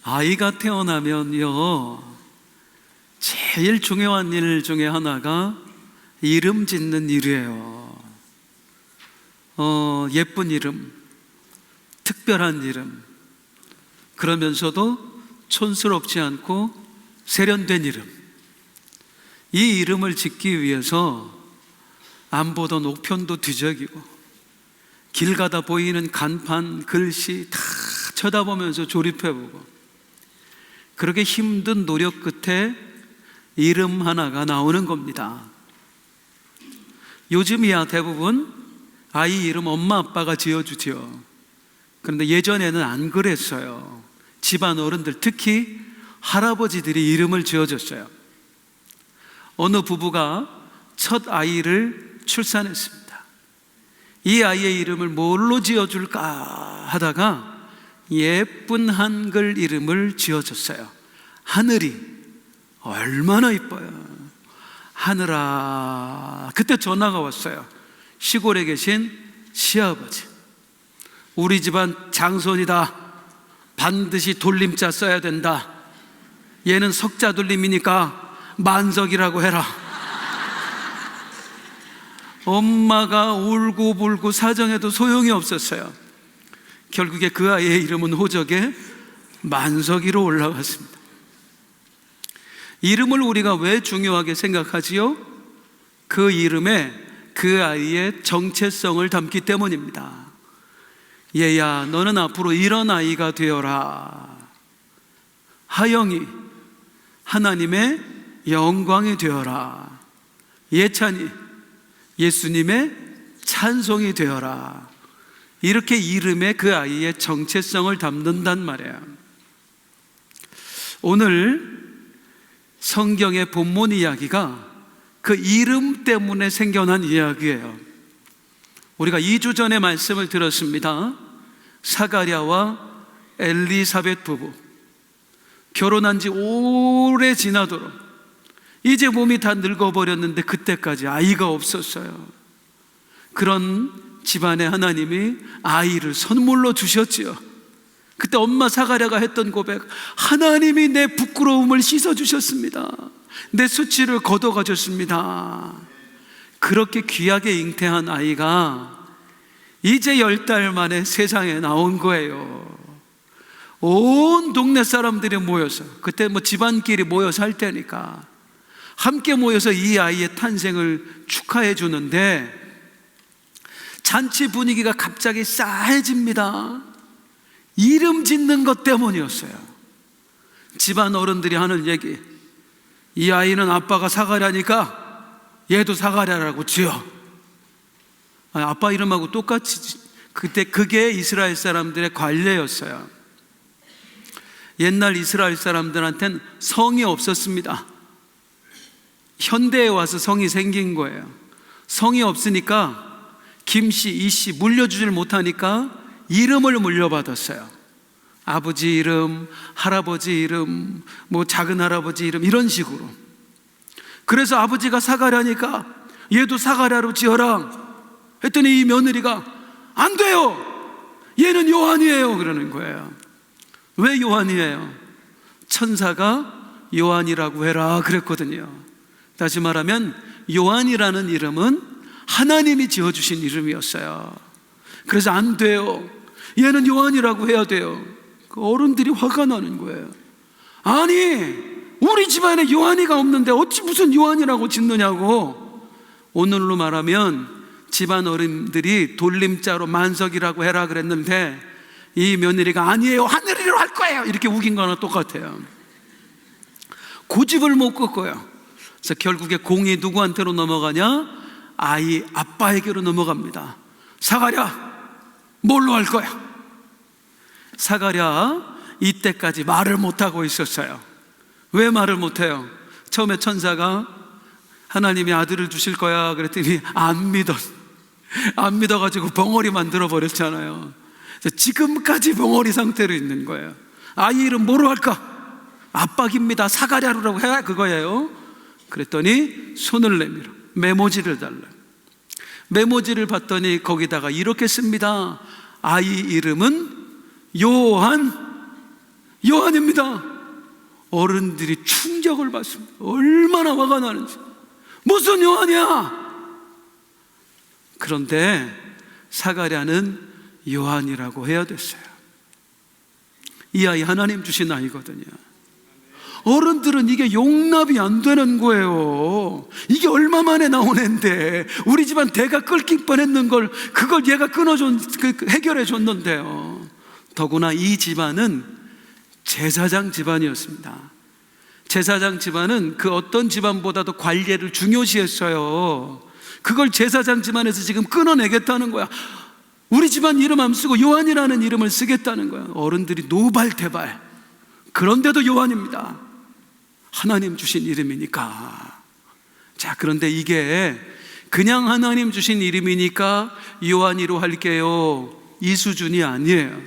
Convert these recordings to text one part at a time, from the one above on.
아이가 태어나면요, 제일 중요한 일 중에 하나가 이름 짓는 일이에요. 예쁜 이름, 특별한 이름, 그러면서도 촌스럽지 않고 세련된 이름. 이 이름을 짓기 위해서 안 보던 옥편도 뒤적이고 길 가다 보이는 간판, 글씨 다 쳐다보면서 조립해보고, 그렇게 힘든 노력 끝에 이름 하나가 나오는 겁니다. 요즘이야 대부분 아이 이름 엄마 아빠가 지어주죠. 그런데 예전에는 안 그랬어요. 집안 어른들, 특히 할아버지들이 이름을 지어줬어요. 어느 부부가 첫 아이를 출산했습니다. 이 아이의 이름을 뭘로 지어줄까 하다가 예쁜 한글 이름을 지어줬어요. 하늘이 얼마나 이뻐요. 하늘아. 그때 전화가 왔어요. 시골에 계신 시아버지, 우리 집안 장손이다. 반드시 돌림자 써야 된다. 얘는 석자 돌림이니까 만석이라고 해라. 엄마가 울고불고 사정해도 소용이 없었어요. 결국에 그 아이의 이름은 호적에 만석이로 올라갔습니다. 이름을 우리가 왜 중요하게 생각하지요? 그 이름에 그 아이의 정체성을 담기 때문입니다. 얘야, 너는 앞으로 이런 아이가 되어라. 하영이, 하나님의 영광이 되어라. 예찬이, 예수님의 찬송이 되어라. 이렇게 이름에 그 아이의 정체성을 담는단 말이에요. 오늘 성경의 본문 이야기가 그 이름 때문에 생겨난 이야기예요. 우리가 2주 전에 말씀을 들었습니다. 사가랴와 엘리사벳 부부, 결혼한 지 오래 지나도록 이제 몸이 다 늙어버렸는데 그때까지 아이가 없었어요. 그런 집안에 하나님이 아이를 선물로 주셨지요. 그때 엄마 사가랴가 했던 고백, 하나님이 내 부끄러움을 씻어주셨습니다. 내 수치를 걷어가셨습니다. 그렇게 귀하게 잉태한 아이가 이제 10달 만에 세상에 나온 거예요. 온 동네 사람들이 모여서, 그때 집안끼리 모여서 할 때니까 함께 모여서 이 아이의 탄생을 축하해 주는데, 잔치 분위기가 갑자기 싸해집니다. 이름 짓는 것 때문이었어요. 집안 어른들이 하는 얘기, 이 아이는 아빠가 사가랴니까 얘도 사가랴라고 지어. 아빠 이름하고 똑같이. 그때 그게 이스라엘 사람들의 관례였어요. 옛날 이스라엘 사람들한테는 성이 없었습니다. 현대에 와서 성이 생긴 거예요. 성이 없으니까 김씨, 이씨 물려주질 못하니까 이름을 물려받았어요. 아버지 이름, 할아버지 이름, 작은 할아버지 이름, 이런 식으로. 그래서 아버지가 사가랴니까 얘도 사가랴로 지어라 했더니 이 며느리가 안 돼요, 얘는 요한이에요 그러는 거예요. 왜 요한이에요? 천사가 요한이라고 해라 그랬거든요. 다시 말하면 요한이라는 이름은 하나님이 지어주신 이름이었어요. 그래서 안 돼요, 얘는 요한이라고 해야 돼요. 그 어른들이 화가 나는 거예요. 아니, 우리 집안에 요한이가 없는데 어찌 무슨 요한이라고 짓느냐고. 오늘로 말하면 집안 어른들이 돌림자로 만석이라고 해라 그랬는데 이 며느리가 아니에요, 하늘이로 할 거예요 이렇게 우긴 거나 똑같아요. 고집을 못 꺾어요. 그래서 결국에 공이 누구한테로 넘어가냐? 아이 아빠에게로 넘어갑니다. 사가랴, 뭘로 할 거야? 사가랴 이때까지 말을 못하고 있었어요. 왜 말을 못해요? 처음에 천사가 하나님이 아들을 주실 거야 그랬더니 안 믿어가지고 벙어리 만들어 버렸잖아요. 지금까지 벙어리 상태로 있는 거예요. 아이 이름 뭐로 할까? 아빠깁니다, 사가랴라고 해야 그거예요. 그랬더니 손을 내밀어 메모지를 달라. 메모지를 봤더니 거기다가 이렇게 씁니다. 아이 이름은 요한, 요한입니다. 어른들이 충격을 받습니다. 얼마나 화가 나는지. 무슨 요한이야? 그런데 사가랴는 요한이라고 해야 됐어요. 이 아이 하나님 주신 아이거든요. 어른들은 이게 용납이 안 되는 거예요. 이게 얼마 만에 나온 애인데, 우리 집안 대가 끊길 뻔했는 걸 그걸 얘가 해결해 줬는데요. 더구나 이 집안은 제사장 집안이었습니다. 제사장 집안은 그 어떤 집안보다도 관례를 중요시했어요. 그걸 제사장 집안에서 지금 끊어내겠다는 거야. 우리 집안 이름 안 쓰고 요한이라는 이름을 쓰겠다는 거야. 어른들이 노발대발. 그런데도 요한입니다. 하나님 주신 이름이니까. 자, 그런데 이게 그냥 하나님 주신 이름이니까 요한이로 할게요, 이 수준이 아니에요.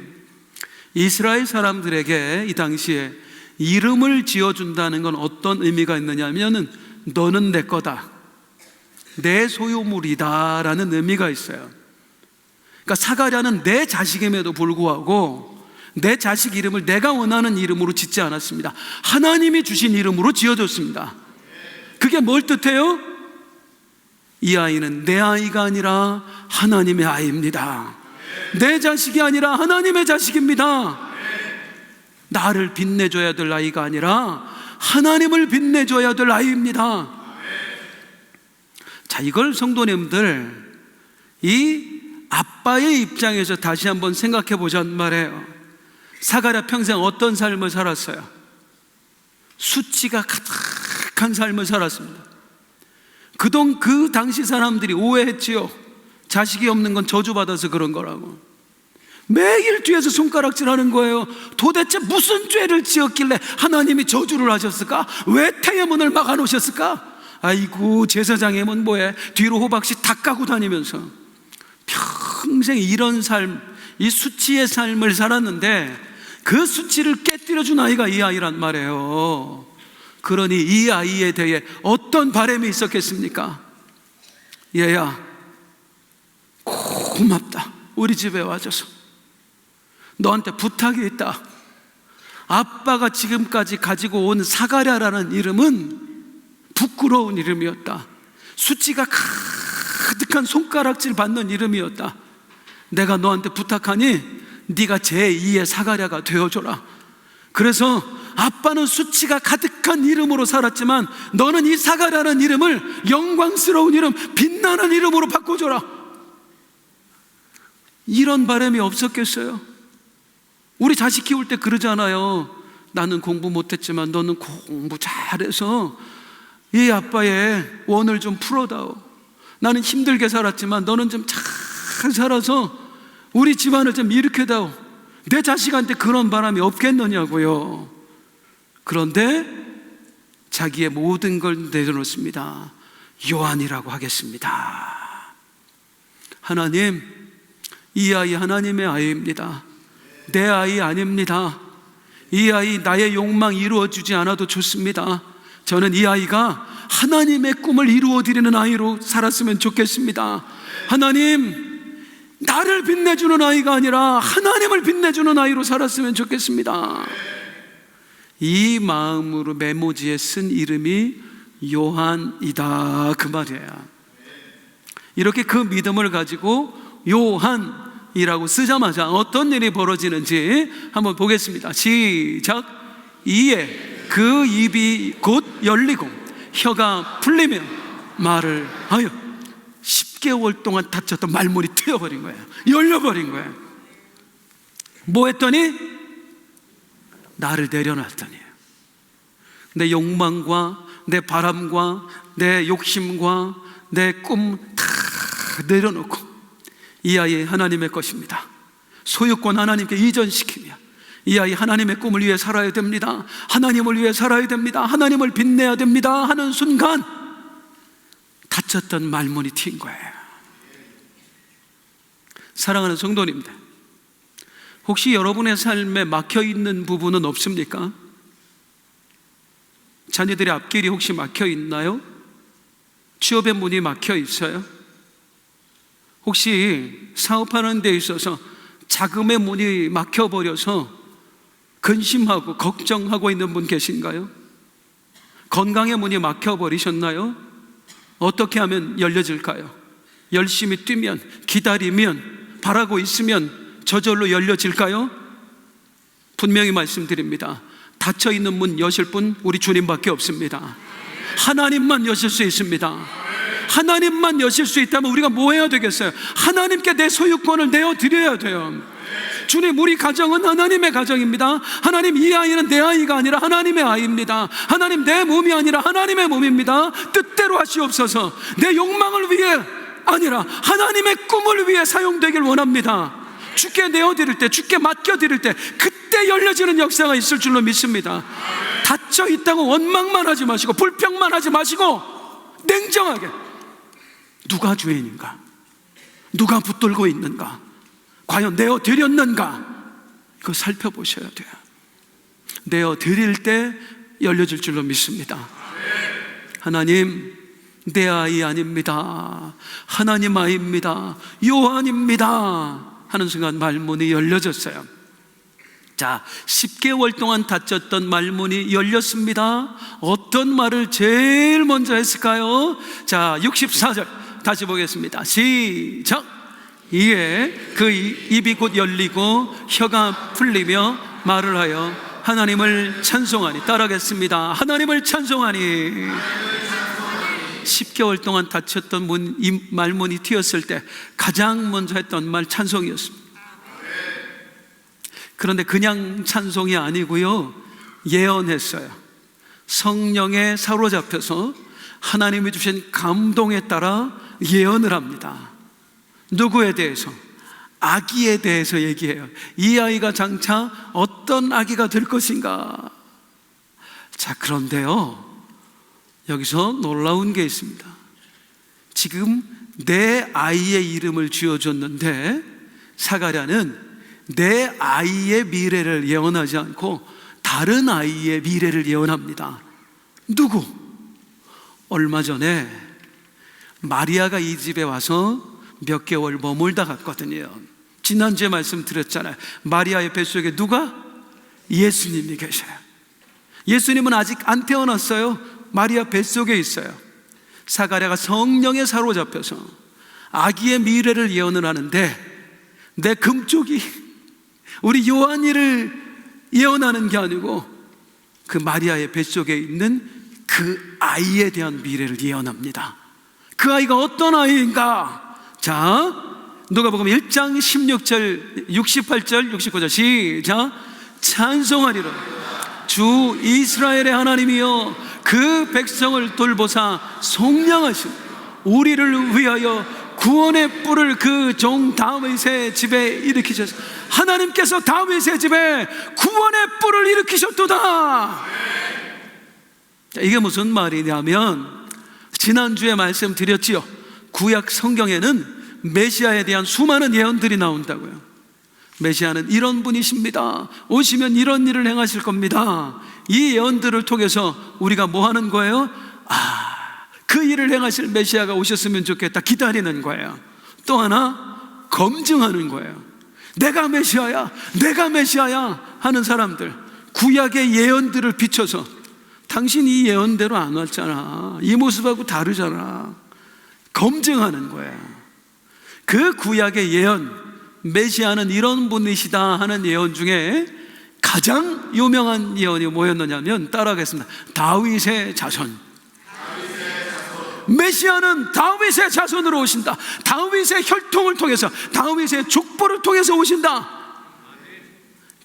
이스라엘 사람들에게 이 당시에 이름을 지어준다는 건 어떤 의미가 있느냐 하면은 너는 내 거다, 내 소유물이다 라는 의미가 있어요. 그러니까 사가랴는 내 자식임에도 불구하고 내 자식 이름을 내가 원하는 이름으로 짓지 않았습니다. 하나님이 주신 이름으로 지어줬습니다. 그게 뭘 뜻해요? 이 아이는 내 아이가 아니라 하나님의 아이입니다. 내 자식이 아니라 하나님의 자식입니다. 나를 빛내줘야 될 아이가 아니라 하나님을 빛내줘야 될 아이입니다. 자, 이걸 성도님들 이 아빠의 입장에서 다시 한번 생각해 보자는 말이에요. 사가랴 평생 어떤 삶을 살았어요? 수치가 가득한 삶을 살았습니다. 그 당시 사람들이 오해했지요. 자식이 없는 건 저주받아서 그런 거라고. 매일 뒤에서 손가락질 하는 거예요. 도대체 무슨 죄를 지었길래 하나님이 저주를 하셨을까? 왜 태의 문을 막아 놓으셨을까? 아이고, 제사장의 문 뭐해? 뒤로 호박씨 다 까고 다니면서 평생 이런 삶, 이 수치의 삶을 살았는데 그 수치를 깨뜨려준 아이가 이 아이란 말이에요. 그러니 이 아이에 대해 어떤 바람이 있었겠습니까? 얘야, 고맙다, 우리 집에 와줘서. 너한테 부탁이 있다. 아빠가 지금까지 가지고 온 사가랴라는 이름은 부끄러운 이름이었다. 수치가 가득한 손가락질 받는 이름이었다. 내가 너한테 부탁하니 네가 제2의 사가랴가 되어줘라. 그래서 아빠는 수치가 가득한 이름으로 살았지만 너는 이 사가랴라는 이름을 영광스러운 이름, 빛나는 이름으로 바꿔줘라. 이런 바람이 없었겠어요? 우리 자식 키울 때 그러잖아요. 나는 공부 못했지만 너는 공부 잘해서 이 아빠의 원을 좀 풀어다오. 나는 힘들게 살았지만 너는 좀 잘 살아서 우리 집안을 좀 일으켜다오. 내 자식한테 그런 바람이 없겠느냐고요. 그런데 자기의 모든 걸 내려놓습니다. 요한이라고 하겠습니다. 하나님, 이 아이 하나님의 아이입니다. 내 아이 아닙니다. 이 아이 나의 욕망 이루어주지 않아도 좋습니다. 저는 이 아이가 하나님의 꿈을 이루어드리는 아이로 살았으면 좋겠습니다. 하나님, 나를 빛내주는 아이가 아니라 하나님을 빛내주는 아이로 살았으면 좋겠습니다. 이 마음으로 메모지에 쓴 이름이 요한이다, 그 말이에요. 이렇게 그 믿음을 가지고 요한이라고 쓰자마자 어떤 일이 벌어지는지 한번 보겠습니다. 시작. 이에 그 입이 곧 열리고 혀가 풀리며 말을 하여 10개월 동안 닫혔던 말문이 트여버린 거예요. 열려버린 거예요. 뭐 했더니? 나를 내려놨더니 내 욕망과 내 바람과 내 욕심과 내 꿈 다 내려놓고 이 아이 하나님의 것입니다. 소유권 하나님께 이전시키며 이 아이 하나님의 꿈을 위해 살아야 됩니다. 하나님을 위해 살아야 됩니다. 하나님을 빛내야 됩니다 하는 순간 닫혔던 말문이 트인 거예요. 사랑하는 성도님들, 혹시 여러분의 삶에 막혀있는 부분은 없습니까? 자녀들의 앞길이 혹시 막혀있나요? 취업의 문이 막혀있어요? 혹시 사업하는 데 있어서 자금의 문이 막혀버려서 근심하고 걱정하고 있는 분 계신가요? 건강의 문이 막혀버리셨나요? 어떻게 하면 열려질까요? 열심히 뛰면, 기다리면, 바라고 있으면 저절로 열려질까요? 분명히 말씀드립니다. 닫혀있는 문 여실 분 우리 주님밖에 없습니다. 하나님만 여실 수 있습니다. 하나님만 여실 수 있다면 우리가 뭐 해야 되겠어요? 하나님께 내 소유권을 내어드려야 돼요. 주님, 우리 가정은 하나님의 가정입니다. 하나님, 이 아이는 내 아이가 아니라 하나님의 아이입니다. 하나님, 내 몸이 아니라 하나님의 몸입니다. 뜻대로 하시옵소서. 내 욕망을 위해 아니라 하나님의 꿈을 위해 사용되길 원합니다. 주께 내어드릴 때, 주께 맡겨드릴 때 그때 열려지는 역사가 있을 줄로 믿습니다. 닫혀 있다고 원망만 하지 마시고 불평만 하지 마시고 냉정하게 누가 주인인가? 누가 붙들고 있는가? 과연 내어드렸는가? 그거 살펴보셔야 돼요. 내어드릴 때 열려질 줄로 믿습니다. 하나님, 내 아이 아닙니다. 하나님 아이입니다. 요한입니다 하는 순간 말문이 열려졌어요. 자, 10개월 동안 닫혔던 말문이 열렸습니다. 어떤 말을 제일 먼저 했을까요? 자, 64절 다시 보겠습니다. 시작. 이에 그 입이 곧 열리고 혀가 풀리며 말을 하여 하나님을 찬송하니. 따라하겠습니다. 하나님을 찬송하니. 10개월 동안 닫혔던 문, 이 말문이 트였을 때 가장 먼저 했던 말 찬송이었습니다. 그런데 그냥 찬송이 아니고요, 예언했어요. 성령에 사로잡혀서 하나님이 주신 감동에 따라 예언을 합니다. 누구에 대해서? 아기에 대해서 얘기해요. 이 아이가 장차 어떤 아기가 될 것인가? 자, 그런데요, 여기서 놀라운 게 있습니다. 지금 내 아이의 이름을 지어줬는데 사가랴는 내 아이의 미래를 예언하지 않고 다른 아이의 미래를 예언합니다. 누구? 얼마 전에 마리아가 이 집에 와서 몇 개월 머물다 갔거든요. 지난주에 말씀드렸잖아요. 마리아의 뱃속에 누가? 예수님이 계셔요. 예수님은 아직 안 태어났어요. 마리아 뱃속에 있어요. 사가랴가 성령에 사로잡혀서 아기의 미래를 예언을 하는데 내 금쪽이 우리 요한이를 예언하는 게 아니고 그 마리아의 뱃속에 있는 그 아이에 대한 미래를 예언합니다. 그 아이가 어떤 아이인가? 자, 누가복음 1장 16절, 68절, 69절 시작. 찬송하리라 주 이스라엘의 하나님이여 그 백성을 돌보사 속량하시고 우리를 위하여 구원의 뿔을 그 종 다윗의 집에 일으키셨습니다. 하나님께서 다윗의 집에 구원의 뿔을 일으키셨도다. 자, 이게 무슨 말이냐면 지난주에 말씀드렸지요. 구약 성경에는 메시아에 대한 수많은 예언들이 나온다고요. 메시아는 이런 분이십니다. 오시면 이런 일을 행하실 겁니다. 이 예언들을 통해서 우리가 뭐 하는 거예요? 그 일을 행하실 메시아가 오셨으면 좋겠다 기다리는 거예요. 또 하나 검증하는 거예요. 내가 메시아야, 내가 메시아야 하는 사람들, 구약의 예언들을 비춰서 당신 이 예언대로 안 왔잖아, 이 모습하고 다르잖아, 검증하는 거예요. 그 구약의 예언, 메시아는 이런 분이시다 하는 예언 중에 가장 유명한 예언이 뭐였느냐면 따라하겠습니다. 다윗의 자손. 메시아는 다윗의 자손으로 오신다. 다윗의 혈통을 통해서, 다윗의 족보를 통해서 오신다.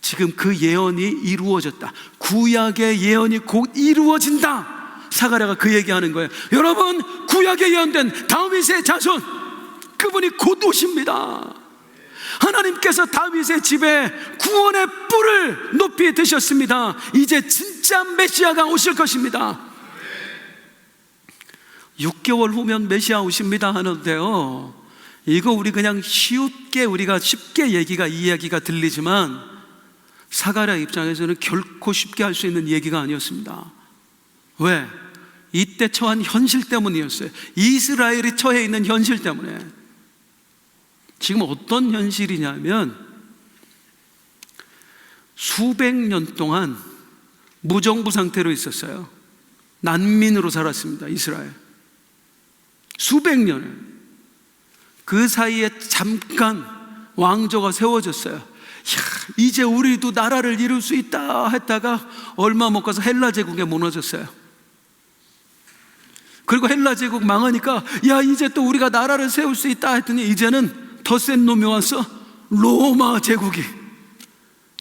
지금 그 예언이 이루어졌다. 구약의 예언이 곧 이루어진다. 사가랴가 그 얘기하는 거예요. 여러분, 구약에 예언된 다윗의 자손, 그분이 곧 오십니다. 하나님께서 다윗의 집에 구원의 뿔을 높이 드셨습니다. 이제 진짜 메시아가 오실 것입니다. 6개월 후면 메시아 오십니다 하는데요, 이거 우리 그냥 우리가 쉽게 얘기가, 이야기가 들리지만 사가랴 입장에서는 결코 쉽게 할 수 있는 얘기가 아니었습니다. 왜? 이때 처한 현실 때문이었어요. 이스라엘이 처해 있는 현실 때문에. 지금 어떤 현실이냐면 수백 년 동안 무정부 상태로 있었어요. 난민으로 살았습니다. 이스라엘 수백 년을. 그 사이에 잠깐 왕조가 세워졌어요. 야, 이제 우리도 나라를 이룰 수 있다 했다가 얼마 못 가서 헬라 제국에 무너졌어요. 그리고 헬라 제국 망하니까 야, 이제 또 우리가 나라를 세울 수 있다 했더니 이제는 더 센 놈이 와서 로마 제국이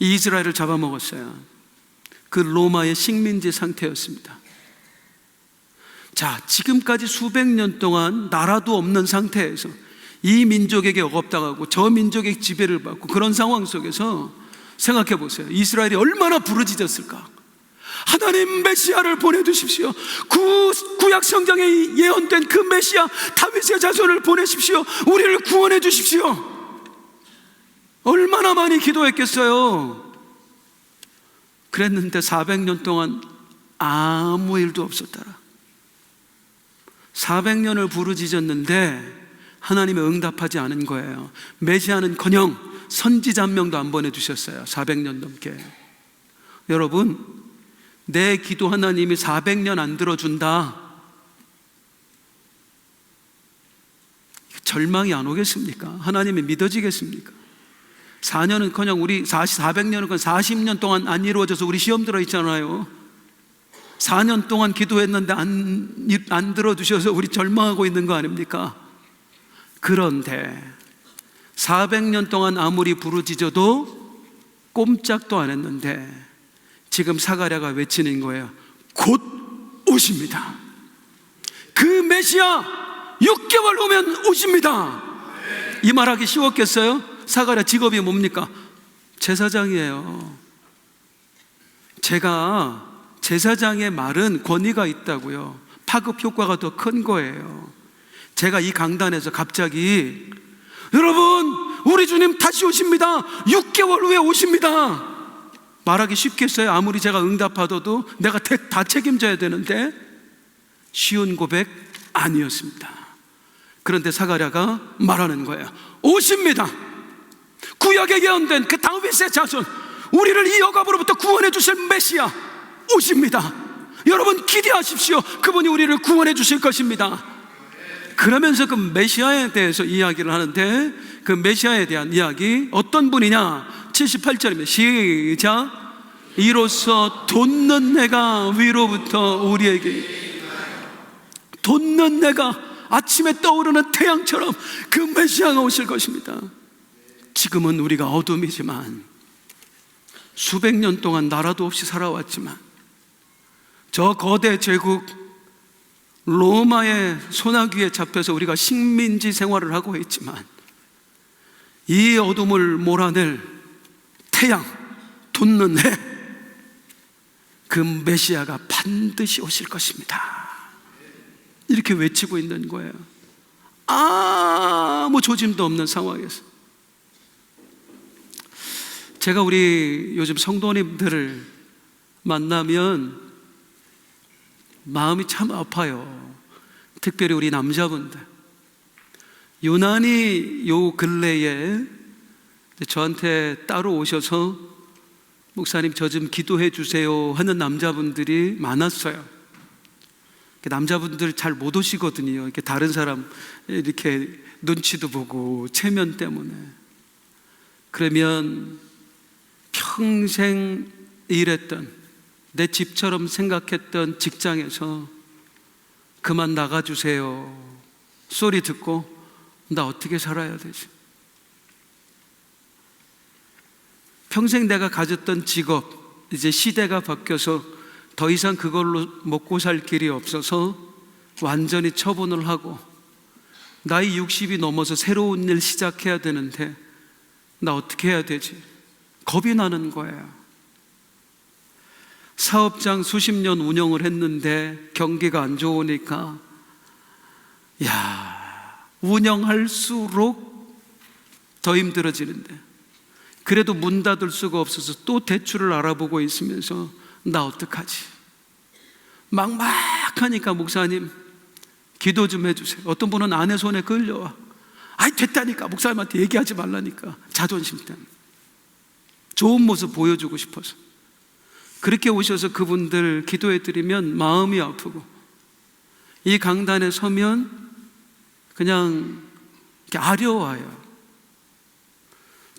이스라엘을 잡아먹었어요. 그 로마의 식민지 상태였습니다. 자, 지금까지 수백 년 동안 나라도 없는 상태에서 이 민족에게 억압당하고 저 민족의 지배를 받고 그런 상황 속에서 생각해 보세요. 이스라엘이 얼마나 부르짖었을까. 하나님, 메시아를 보내주십시오. 구약 성경에 예언된 그 메시아 다윗의 자손을 보내십시오. 우리를 구원해 주십시오. 얼마나 많이 기도했겠어요. 그랬는데 400년 동안 아무 일도 없었더라. 400년을 부르짖었는데 하나님이 응답하지 않은 거예요. 메시아는커녕 선지자 한 명도 안 보내주셨어요. 400년 넘게. 여러분, 내 기도 하나님이 400년 안 들어준다, 절망이 안 오겠습니까? 하나님이 믿어지겠습니까? 4년은커녕 우리 400년은 40년 동안 안 이루어져서 우리 시험 들어 있잖아요. 4년 동안 기도했는데 안 들어주셔서 우리 절망하고 있는 거 아닙니까? 그런데 400년 동안 아무리 부르짖어도 꼼짝도 안 했는데 지금 사가랴가 외치는 거예요. 곧 오십니다. 그 메시아 6개월 후면 오십니다. 이 말하기 쉬웠겠어요? 사가랴 직업이 뭡니까? 제사장이에요. 제사장의 말은 권위가 있다고요. 파급 효과가 더 큰 거예요. 제가 이 강단에서 갑자기 여러분, 우리 주님 다시 오십니다. 6개월 후에 오십니다. 말하기 쉽겠어요? 아무리 제가 응답하더라도 내가 다 책임져야 되는데 쉬운 고백 아니었습니다. 그런데 사가랴가 말하는 거예요. 오십니다. 구약에 예언된 그 다윗의 자손, 우리를 이 억압으로부터 구원해 주실 메시아 오십니다. 여러분 기대하십시오. 그분이 우리를 구원해 주실 것입니다. 그러면서 그 메시아에 대해서 이야기를 하는데 그 메시아에 대한 이야기 어떤 분이냐? 78절입니다. 시작. 이로써 돋는 해가 위로부터 우리에게, 돋는 해가 아침에 떠오르는 태양처럼 그 메시아가 오실 것입니다. 지금은 우리가 어둠이지만 수백 년 동안 나라도 없이 살아왔지만 저 거대 제국 로마의 소나기에 잡혀서 우리가 식민지 생활을 하고 있지만 이 어둠을 몰아낼 태양, 돋는 해, 그 메시아가 반드시 오실 것입니다. 이렇게 외치고 있는 거예요. 아무 조짐도 없는 상황에서. 제가 우리 요즘 성도님들을 만나면 마음이 참 아파요. 특별히 우리 남자분들. 유난히 요 근래에 저한테 따로 오셔서 목사님 저 좀 기도해 주세요 하는 남자분들이 많았어요. 남자분들 잘 못 오시거든요. 이렇게 다른 사람 이렇게 눈치도 보고 체면 때문에. 그러면 평생 일했던, 내 집처럼 생각했던 직장에서 그만 나가주세요 소리 듣고 나 어떻게 살아야 되지? 평생 내가 가졌던 직업, 이제 시대가 바뀌어서 더 이상 그걸로 먹고 살 길이 없어서 완전히 처분을 하고 나이 60이 넘어서 새로운 일 시작해야 되는데 나 어떻게 해야 되지? 겁이 나는 거예요. 사업장 수십 년 운영을 했는데 경기가 안 좋으니까 운영할수록 더 힘들어지는데 그래도 문 닫을 수가 없어서 또 대출을 알아보고 있으면서 나 어떡하지? 막막하니까 목사님 기도 좀 해주세요. 어떤 분은 아내 손에 끌려와. 아이 됐다니까 목사님한테 얘기하지 말라니까 자존심 때문에. 좋은 모습 보여주고 싶어서 그렇게 오셔서 그분들 기도해 드리면 마음이 아프고, 이 강단에 서면 그냥 이렇게 아려와요.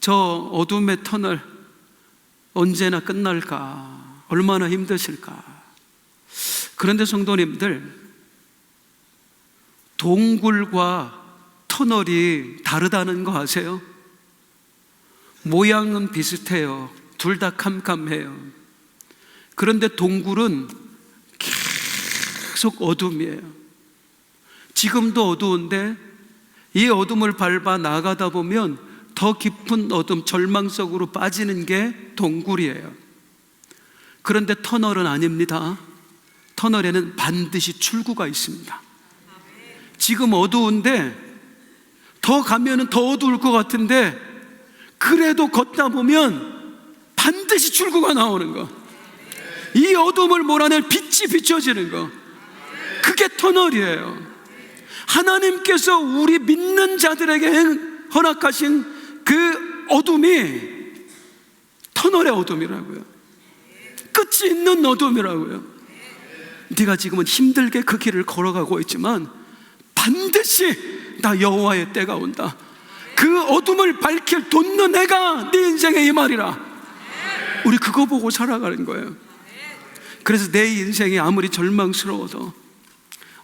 저 어둠의 터널 언제나 끝날까? 얼마나 힘드실까? 그런데 성도님들, 동굴과 터널이 다르다는 거 아세요? 모양은 비슷해요. 둘 다 캄캄해요. 그런데 동굴은 계속 어둠이에요. 지금도 어두운데 이 어둠을 밟아 나가다 보면 더 깊은 어둠, 절망 속으로 빠지는 게 동굴이에요. 그런데 터널은 아닙니다. 터널에는 반드시 출구가 있습니다. 지금 어두운데 더 가면은 더 어두울 것 같은데, 그래도 걷다 보면 반드시 출구가 나오는 거, 이 어둠을 몰아낼 빛이 비춰지는 거, 그게 터널이에요. 하나님께서 우리 믿는 자들에게 허락하신 그 어둠이 터널의 어둠이라고요. 끝이 있는 어둠이라고요. 네가 지금은 힘들게 그 길을 걸어가고 있지만 반드시 나 여호와의 때가 온다. 그 어둠을 밝힐 돋는 해가 네 인생의 이 말이라. 우리 그거 보고 살아가는 거예요. 그래서 내 인생이 아무리 절망스러워도,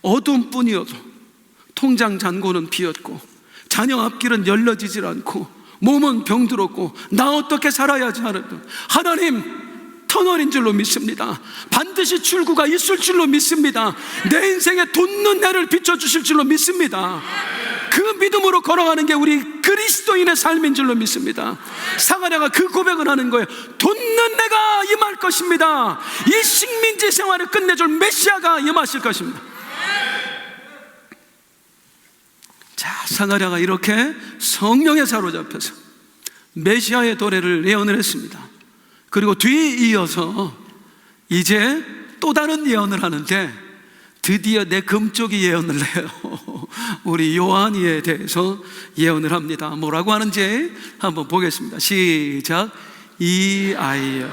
어둠뿐이어도, 통장 잔고는 비었고 자녀 앞길은 열려지질 않고 몸은 병들었고 나 어떻게 살아야지 하는데, 하나님 터널인 줄로 믿습니다. 반드시 출구가 있을 줄로 믿습니다. 내 인생에 돋는 해를 비춰주실 줄로 믿습니다. 그 믿음으로 걸어가는 게 우리 그리스도인의 삶인 줄로 믿습니다. 사가랴가 그 고백을 하는 거예요. 돋는 해가 임할 것입니다. 이 식민지 생활을 끝내줄 메시아가 임하실 것입니다. 자, 사가랴가 이렇게 성령에 사로잡혀서 메시아의 도래를 예언을 했습니다. 그리고 뒤이어서 이제 또 다른 예언을 하는데, 드디어 내 금쪽이 예언을 해요. 우리 요한이에 대해서 예언을 합니다. 뭐라고 하는지 한번 보겠습니다. 시작. 이 아이여,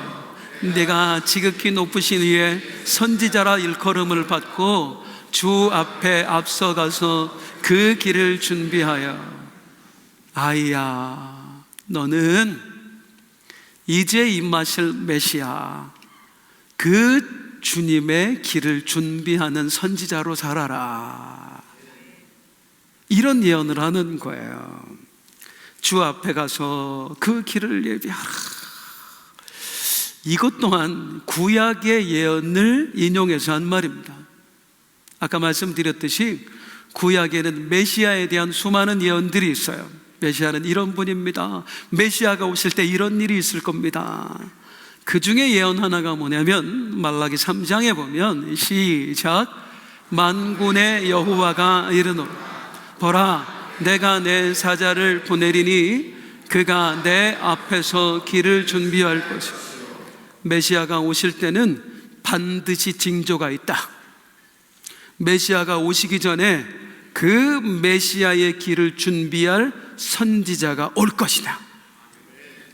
내가 지극히 높으신 위에 선지자라 일컬음을 받고 주 앞에 앞서가서 그 길을 준비하여. 아이야, 너는 이제 임하실 메시아, 그 주님의 길을 준비하는 선지자로 살아라. 이런 예언을 하는 거예요. 주 앞에 가서 그 길을 예비하라. 이것 또한 구약의 예언을 인용해서 한 말입니다. 아까 말씀드렸듯이 구약에는 메시아에 대한 수많은 예언들이 있어요. 메시아는 이런 분입니다. 메시아가 오실 때 이런 일이 있을 겁니다. 그 중에 예언 하나가 뭐냐면 말라기 3장에 보면 시작. 만군의 여호와가 이르노라. 보라, 내가 내 사자를 보내리니 그가 내 앞에서 길을 준비할 것이다. 메시아가 오실 때는 반드시 징조가 있다. 메시아가 오시기 전에 그 메시아의 길을 준비할 선지자가 올 것이다.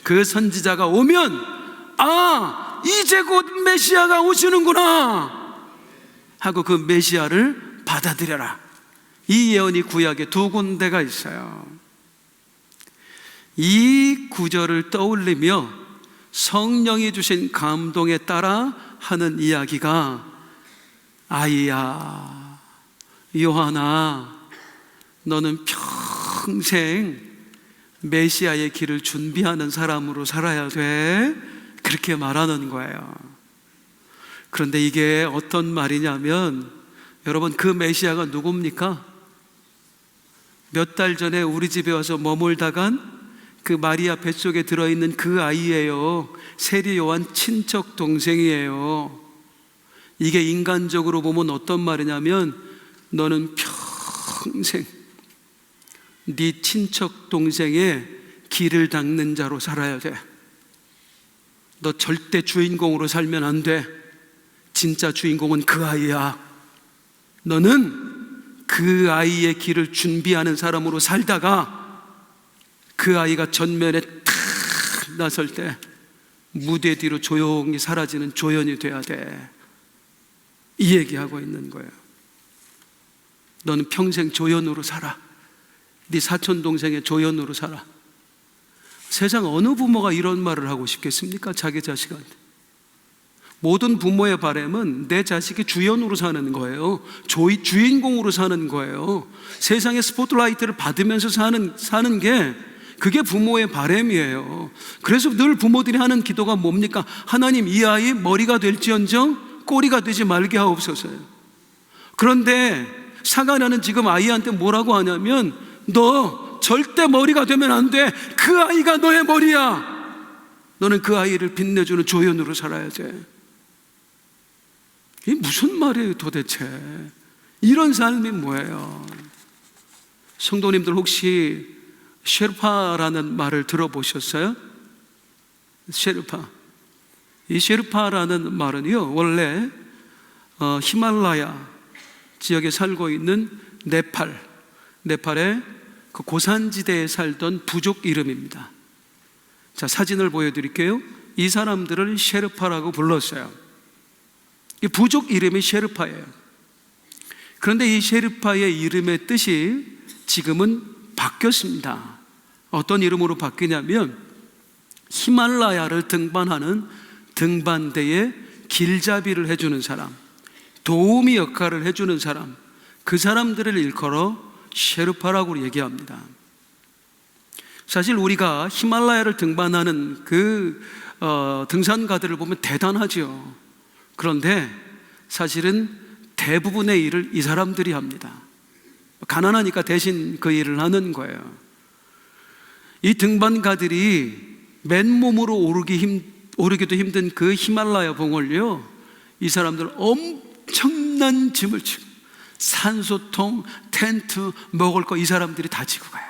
그 선지자가 오면, 아, 이제 곧 메시아가 오시는구나 하고 그 메시아를 받아들여라. 이 예언이 구약에 두 군데가 있어요. 이 구절을 떠올리며 성령이 주신 감동에 따라 하는 이야기가, 아이야, 요한아, 너는 평생 메시아의 길을 준비하는 사람으로 살아야 돼. 그렇게 말하는 거예요. 그런데 이게 어떤 말이냐면, 여러분, 그 메시아가 누굽니까? 몇 달 전에 우리 집에 와서 머물다간 그 마리아 뱃속에 들어있는 그 아이예요. 세리 요한 친척 동생이에요. 이게 인간적으로 보면 어떤 말이냐면, 너는 평생 네 친척 동생의 길을 닦는 자로 살아야 돼. 너 절대 주인공으로 살면 안 돼. 진짜 주인공은 그 아이야. 너는 그 아이의 길을 준비하는 사람으로 살다가 그 아이가 전면에 탁 나설 때 무대 뒤로 조용히 사라지는 조연이 돼야 돼. 이 얘기하고 있는 거예요. 너는 평생 조연으로 살아. 네 사촌 동생의 조연으로 살아. 세상 어느 부모가 이런 말을 하고 싶겠습니까? 자기 자식한테. 모든 부모의 바람은 내 자식이 주연으로 사는 거예요. 주인공으로 사는 거예요. 세상의 스포트라이트를 받으면서 사는 게 그게 부모의 바람이에요. 그래서 늘 부모들이 하는 기도가 뭡니까? 하나님, 이 아이 머리가 될지언정 꼬리가 되지 말게 하옵소서요. 그런데 사가랴는 지금 아이한테 뭐라고 하냐면, 너 절대 머리가 되면 안 돼. 그 아이가 너의 머리야. 너는 그 아이를 빛내주는 조연으로 살아야 돼. 이게 무슨 말이에요 도대체? 이런 삶이 뭐예요? 성도님들 혹시 셰르파라는 말을 들어보셨어요? 셰르파. 이 셰르파라는 말은요, 원래 히말라야 지역에 살고 있는 네팔의 그 고산지대에 살던 부족 이름입니다. 자, 사진을 보여드릴게요. 이 사람들을 셰르파라고 불렀어요. 이 부족 이름이 셰르파예요. 그런데 이 셰르파의 이름의 뜻이 지금은 바뀌었습니다. 어떤 이름으로 바뀌냐면, 히말라야를 등반하는 등반대에 길잡이를 해주는 사람, 도우미 역할을 해주는 사람, 그 사람들을 일컬어 셰르파라고 얘기합니다. 사실 우리가 히말라야를 등반하는 그 등산가들을 보면 대단하죠. 그런데 사실은 대부분의 일을 이 사람들이 합니다. 가난하니까 대신 그 일을 하는 거예요. 이 등반가들이 맨몸으로 오르기도 힘든 그 히말라야 봉을요, 이 사람들 엄청난 짐을 지고, 산소통, 텐트, 먹을 거 이 사람들이 다 지고 가요.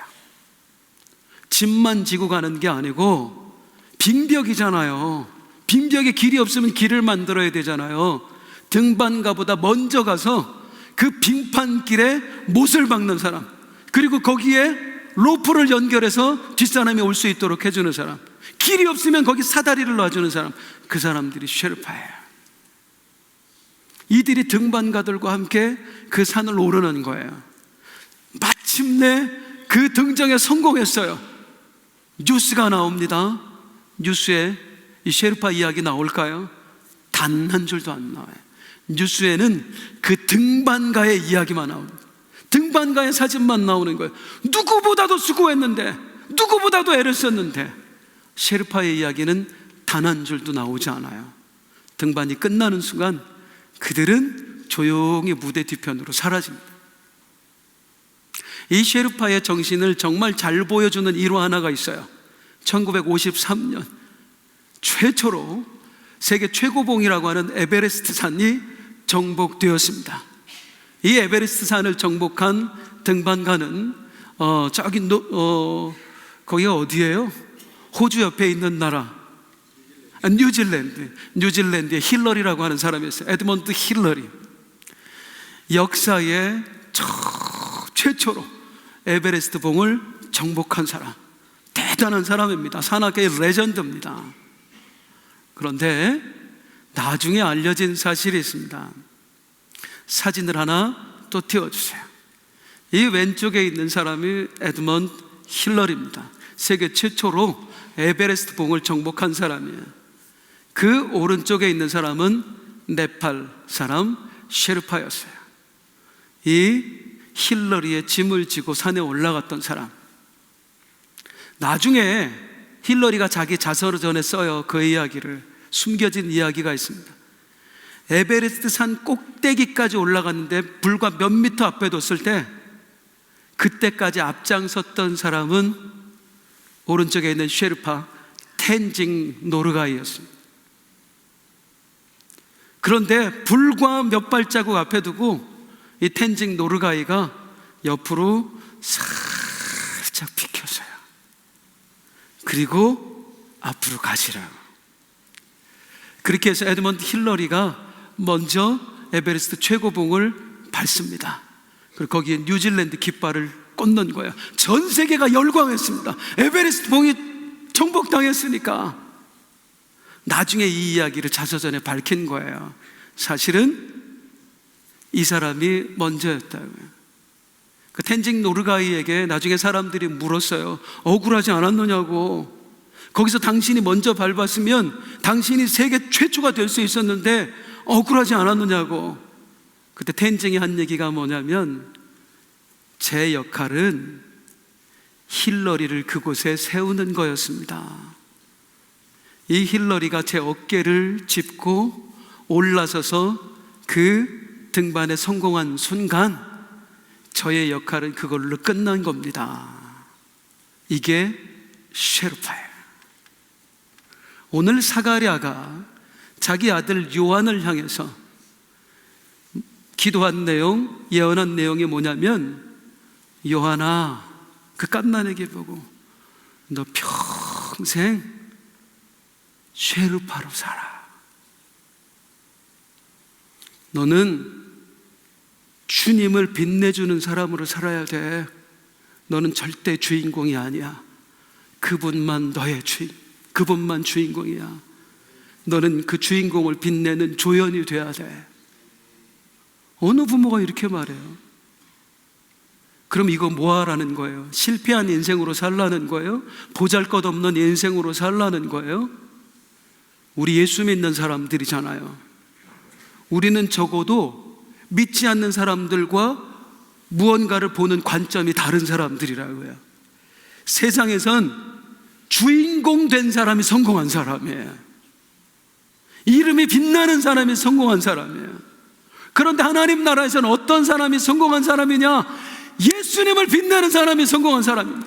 짐만 지고 가는 게 아니고, 빈벽이잖아요. 빈벽에 길이 없으면 길을 만들어야 되잖아요. 등반가보다 먼저 가서 그 빙판길에 못을 박는 사람, 그리고 거기에 로프를 연결해서 뒷사람이 올 수 있도록 해주는 사람, 길이 없으면 거기 사다리를 놔주는 사람, 그 사람들이 셰르파예요. 이들이 등반가들과 함께 그 산을 오르는 거예요. 마침내 그 등정에 성공했어요. 뉴스가 나옵니다. 뉴스에 이 셰르파 이야기 나올까요? 단 한 줄도 안 나와요. 뉴스에는 그 등반가의 이야기만 나옵니다. 등반가의 사진만 나오는 거예요. 누구보다도 수고했는데, 누구보다도 애를 썼는데, 셰르파의 이야기는 단 한 줄도 나오지 않아요. 등반이 끝나는 순간 그들은 조용히 무대 뒤편으로 사라집니다. 이 셰르파의 정신을 정말 잘 보여주는 일화 하나가 있어요. 1953년 최초로 세계 최고봉이라고 하는 에베레스트 산이 정복되었습니다. 이 에베레스트 산을 정복한 등반가는 거기가 어디예요? 호주 옆에 있는 나라, 뉴질랜드의 힐러리라고 하는 사람이었어요. 에드먼드 힐러리. 역사에 최초로 에베레스트 봉을 정복한 사람, 대단한 사람입니다. 산악계의 레전드입니다. 그런데 나중에 알려진 사실이 있습니다. 사진을 하나 또 띄워주세요. 이 왼쪽에 있는 사람이 에드먼드 힐러리입니다. 세계 최초로 에베레스트 봉을 정복한 사람이에요. 그 오른쪽에 있는 사람은 네팔 사람 셰르파였어요. 이 힐러리의 짐을 지고 산에 올라갔던 사람. 나중에 힐러리가 자기 자서전에 써요. 그 이야기를, 숨겨진 이야기가 있습니다. 에베레스트 산 꼭대기까지 올라갔는데 불과 몇 미터 앞에 뒀을 때, 그때까지 앞장섰던 사람은 오른쪽에 있는 셰르파 텐징 노르가이였습니다. 그런데 불과 몇 발자국 앞에 두고 이 텐징 노르가이가 옆으로 살짝 비켜서요. 그리고 앞으로 가시라고. 그렇게 해서 에드먼드 힐러리가 먼저 에베레스트 최고봉을 밟습니다. 그리고 거기에 뉴질랜드 깃발을 꽂는 거예요. 전 세계가 열광했습니다. 에베레스트 봉이 정복당했으니까. 나중에 이 이야기를 자서전에 밝힌 거예요. 사실은 이 사람이 먼저였다고요. 그 텐징 노르가이에게 나중에 사람들이 물었어요. 억울하지 않았느냐고. 거기서 당신이 먼저 밟았으면 당신이 세계 최초가 될 수 있었는데 억울하지 않았느냐고. 그때 텐징이 한 얘기가 뭐냐면, 제 역할은 힐러리를 그곳에 세우는 거였습니다. 이 힐러리가 제 어깨를 짚고 올라서서 그 등반에 성공한 순간 저의 역할은 그걸로 끝난 겁니다. 이게 셰르파예요. 오늘 사가랴가 자기 아들 요한을 향해서 기도한 내용, 예언한 내용이 뭐냐면, 요한아, 그 갓난에게 보고 너 평생 셰르파로 살아. 너는 주님을 빛내주는 사람으로 살아야 돼. 너는 절대 주인공이 아니야. 그분만 너의 그분만 주인공이야. 너는 그 주인공을 빛내는 조연이 돼야 돼. 어느 부모가 이렇게 말해요? 그럼 이거 뭐 하라는 거예요? 실패한 인생으로 살라는 거예요? 보잘것없는 인생으로 살라는 거예요? 우리 예수 믿는 사람들이잖아요. 우리는 적어도 믿지 않는 사람들과 무언가를 보는 관점이 다른 사람들이라고요. 세상에선 주인공 된 사람이 성공한 사람이에요. 이름이 빛나는 사람이 성공한 사람이에요. 그런데 하나님 나라에서는 어떤 사람이 성공한 사람이냐? 예수님을 빛내는 사람이 성공한 사람입니다.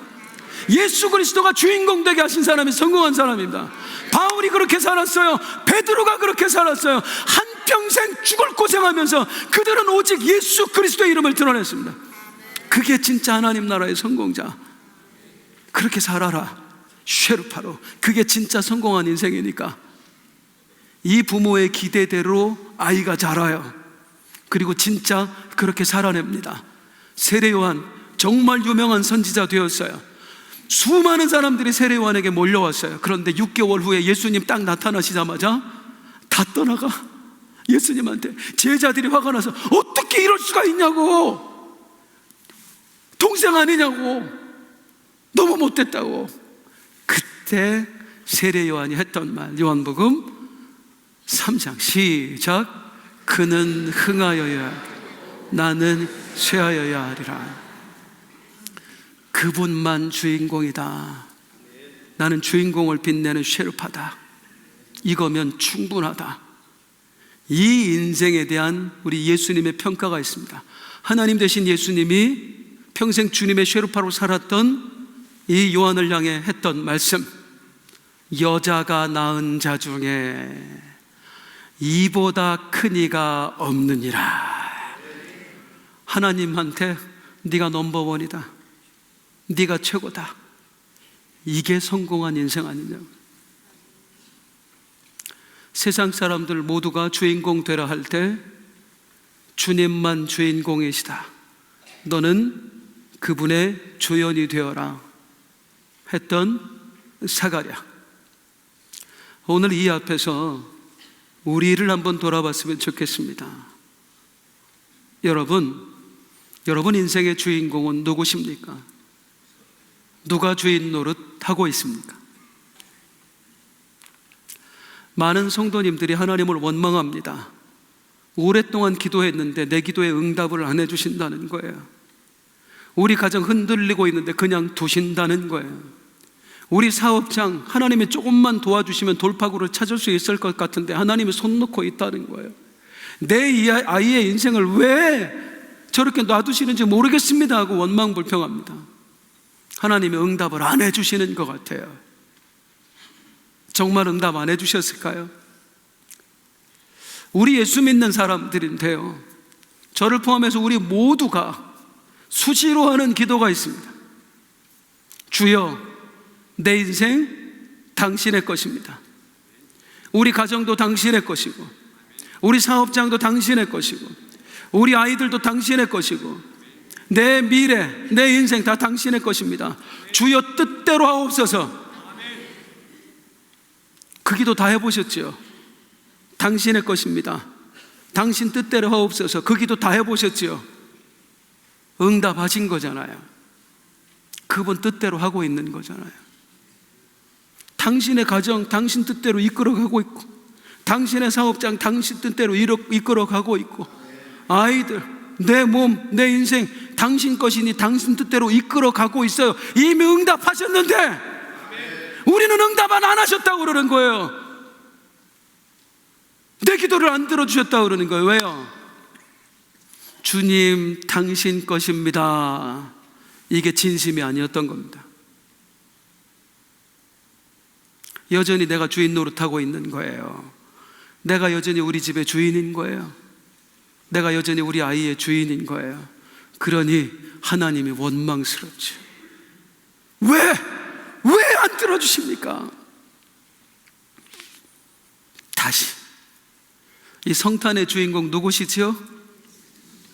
예수 그리스도가 주인공 되게 하신 사람이 성공한 사람입니다. 바울이 그렇게 살았어요. 베드로가 그렇게 살았어요. 한평생 죽을 고생하면서 그들은 오직 예수 그리스도의 이름을 드러냈습니다. 그게 진짜 하나님 나라의 성공자. 그렇게 살아라, 쉐르파로. 그게 진짜 성공한 인생이니까. 이 부모의 기대대로 아이가 자라요. 그리고 진짜 그렇게 살아냅니다. 세례 요한, 정말 유명한 선지자 되었어요. 수많은 사람들이 세례 요한에게 몰려왔어요. 그런데 6개월 후에 예수님 딱 나타나시자마자 다 떠나가. 예수님한테 제자들이 화가 나서 어떻게 이럴 수가 있냐고, 동생 아니냐고, 너무 못됐다고. 그때 세례 요한이 했던 말, 요한복음 3장 시작. 그는 흥하여야 나는 쇠하여야 하리라. 그분만 주인공이다. 나는 주인공을 빛내는 쉐르파다. 이거면 충분하다. 이 인생에 대한 우리 예수님의 평가가 있습니다. 하나님 되신 예수님이 평생 주님의 쉐르파로 살았던 이 요한을 향해 했던 말씀, 여자가 낳은 자 중에 이보다 큰 이가 없느니라. 하나님한테 네가 넘버원이다, 네가 최고다. 이게 성공한 인생 아니냐고. 세상 사람들 모두가 주인공 되라 할 때 주님만 주인공이시다. 너는 그분의 조연이 되어라 했던 사가랴. 오늘 이 앞에서 우리를 한번 돌아봤으면 좋겠습니다. 여러분 인생의 주인공은 누구십니까? 누가 주인 노릇 하고 있습니까? 많은 성도님들이 하나님을 원망합니다. 오랫동안 기도했는데 내 기도에 응답을 안 해주신다는 거예요. 우리 가정 흔들리고 있는데 그냥 두신다는 거예요. 우리 사업장 하나님이 조금만 도와주시면 돌파구를 찾을 수 있을 것 같은데 하나님이 손 놓고 있다는 거예요. 내 아이의 인생을 왜 저렇게 놔두시는지 모르겠습니다 하고 원망불평합니다. 하나님이 응답을 안 해주시는 것 같아요. 정말 응답 안 해주셨을까요? 우리 예수 믿는 사람들인데요, 저를 포함해서 우리 모두가 수시로 하는 기도가 있습니다. 주여, 내 인생 당신의 것입니다. 우리 가정도 당신의 것이고, 우리 사업장도 당신의 것이고, 우리 아이들도 당신의 것이고, 내 미래, 내 인생 다 당신의 것입니다. 주여 뜻대로 하옵소서. 그 기도 다 해보셨죠? 당신의 것입니다. 당신 뜻대로 하옵소서. 그 기도 다 해보셨죠? 응답하신 거잖아요. 그분 뜻대로 하고 있는 거잖아요. 당신의 가정 당신 뜻대로 이끌어가고 있고, 당신의 사업장 당신 뜻대로 이끌어가고 있고, 아이들, 내 몸, 내 인생 당신 것이니 당신 뜻대로 이끌어가고 있어요. 이미 응답하셨는데 우리는 응답 안 하셨다고 그러는 거예요. 내 기도를 안 들어주셨다고 그러는 거예요. 왜요? 주님 당신 것입니다. 이게 진심이 아니었던 겁니다. 여전히 내가 주인 노릇하고 있는 거예요. 내가 여전히 우리 집의 주인인 거예요. 내가 여전히 우리 아이의 주인인 거예요. 그러니 하나님이 원망스럽죠. 왜 안 들어주십니까? 다시, 이 성탄의 주인공 누구시죠?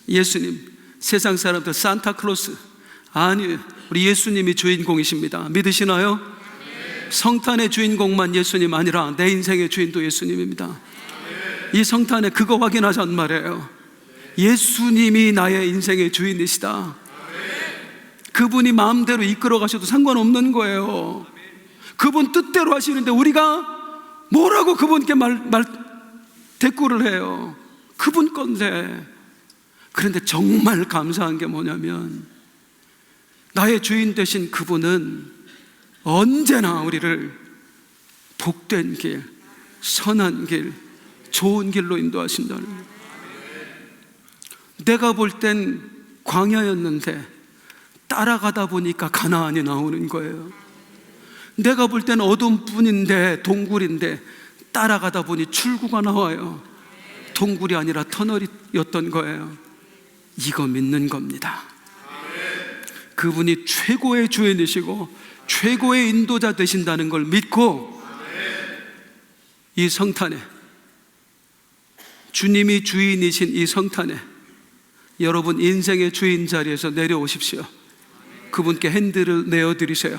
예수님. 세상 사람들 산타클로스 아니에요. 우리 예수님이 주인공이십니다. 믿으시나요? 성탄의 주인공만 예수님 아니라 내 인생의 주인도 예수님입니다. 이 성탄에 그거 확인하자는 말이에요. 예수님이 나의 인생의 주인이시다. 그분이 마음대로 이끌어 가셔도 상관없는 거예요. 그분 뜻대로 하시는데 우리가 뭐라고 그분께 대꾸를 해요. 그분 건데. 그런데 정말 감사한 게 뭐냐면, 나의 주인 되신 그분은 언제나 우리를 복된 길, 선한 길, 좋은 길로 인도하신다는 거예요. 내가 볼 땐 광야였는데 따라가다 보니까 가나안이 나오는 거예요. 내가 볼 때는 어둠뿐인데, 동굴인데 따라가다 보니 출구가 나와요. 동굴이 아니라 터널이었던 거예요. 이거 믿는 겁니다. 그분이 최고의 주인이시고 최고의 인도자 되신다는 걸 믿고, 이 성탄에, 주님이 주인이신 이 성탄에 여러분 인생의 주인 자리에서 내려오십시오. 그분께 핸들을 내어드리세요.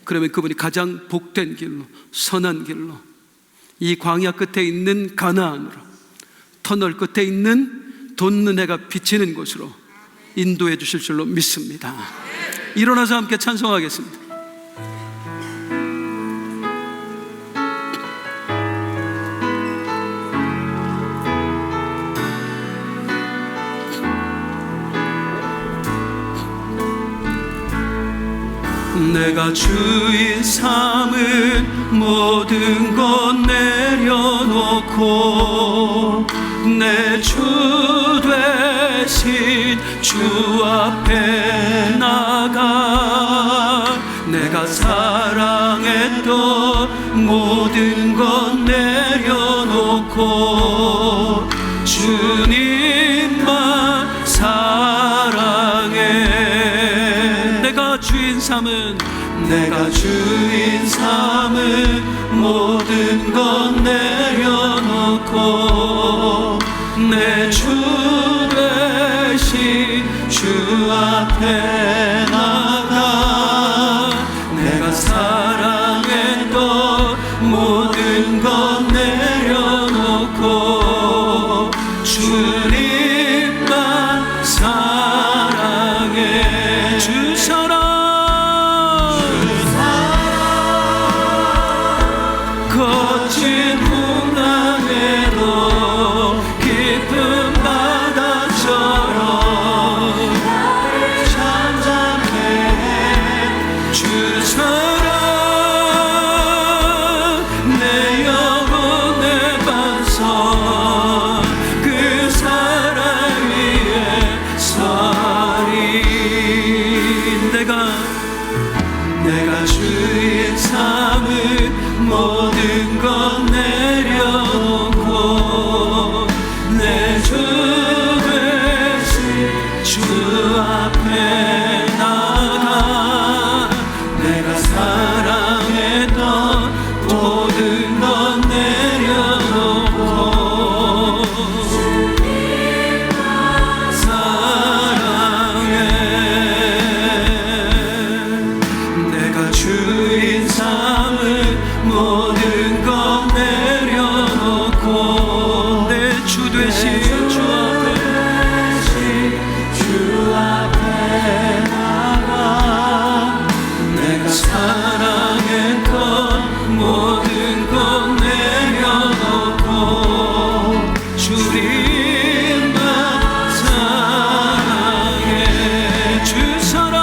그러면 그분이 가장 복된 길로, 선한 길로, 이 광야 끝에 있는 가나안으로, 터널 끝에 있는 돋는 해가 비치는 곳으로 인도해 주실 줄로 믿습니다. 일어나서 함께 찬송하겠습니다. 내가 주인 삼은 모든 것 내려놓고 내 주 되신 주 앞에 나가, 내가 사랑했던 모든 것 내려놓고 주님만 사랑해. 내가 주인 삼은 모든 것 내려놓고 내 주 되신 주 앞에 나가, 내가 사랑했던 모든 것 내려놓고 주님만 사랑해. 주 사랑, 거친 풍랑에도 깊은 바다처럼 잠잠해. 주 사랑 내 영혼의 반석, 그 사랑 되신 주 앞에 나가 내가 사랑했던 모든 것 내려놓고 주님만 사랑해. 주 사랑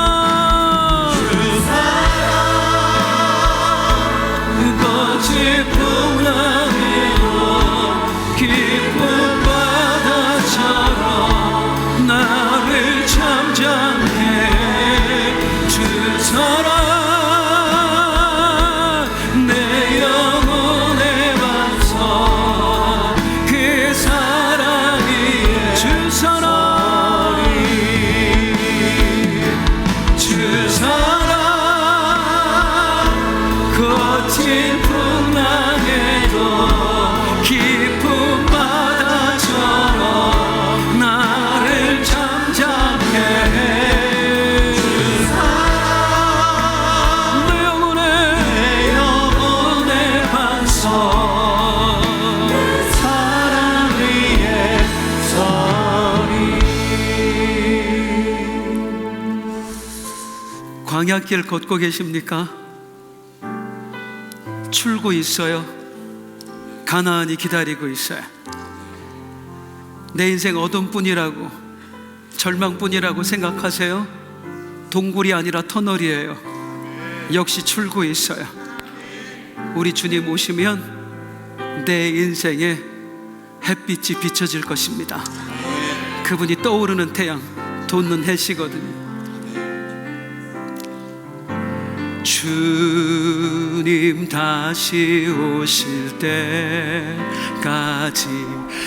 거짓 풍랑에도 기쁜 바다처럼 나를 잠잠해. 주 사랑 내 영혼의 반석 그 사랑이 주 사랑 주 사랑 거친 풍랑에도 깊은 바다처럼 나를 잠잠해. 내 영혼의 반석 사랑 위에 서리. 광야길 걷고 계십니까? 출구 있어요. 가나안이 기다리고 있어요. 내 인생 어둠뿐이라고, 절망뿐이라고 생각하세요? 동굴이 아니라 터널이에요. 역시 출구 있어요. 우리 주님 오시면 내 인생에 햇빛이 비춰질 것입니다. 그분이 떠오르는 태양, 돋는 해시거든요. 주님 다시 오실 때까지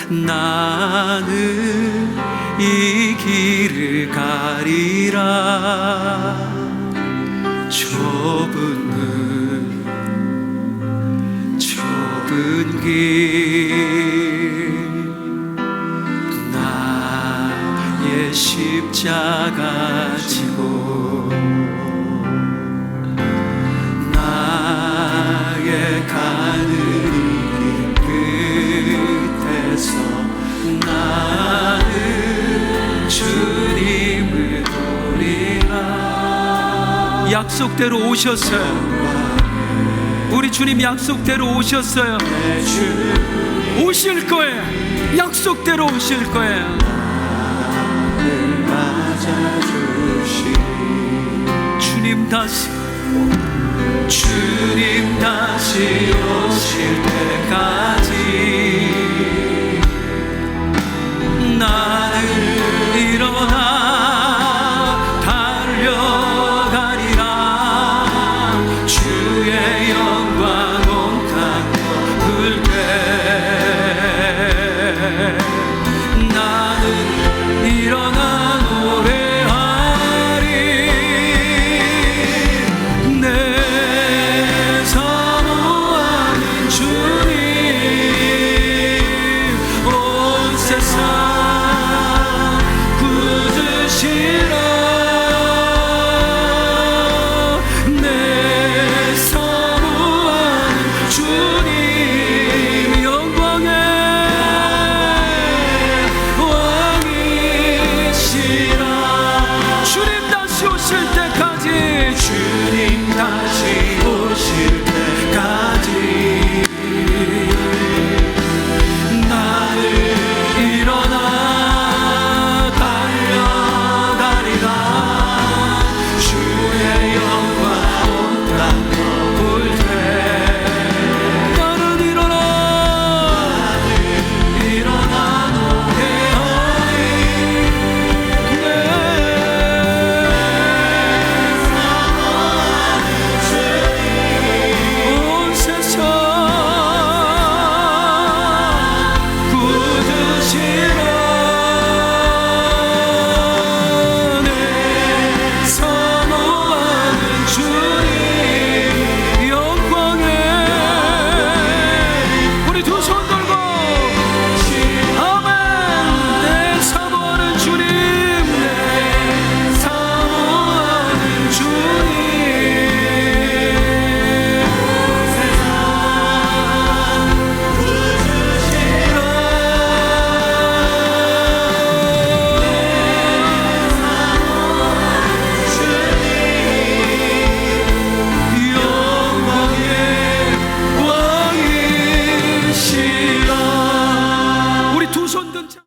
나는 이 길을 가리라. 좁은 길 나의 십자가 지고 나의 가는 길 끝에서 나는 주님을 보리라. 약속대로 오셨어요. 우리 주님 약속대로 오셨어요. 오실 거예요. 약속대로 오실 거예요. 주님 다시 오실 때까지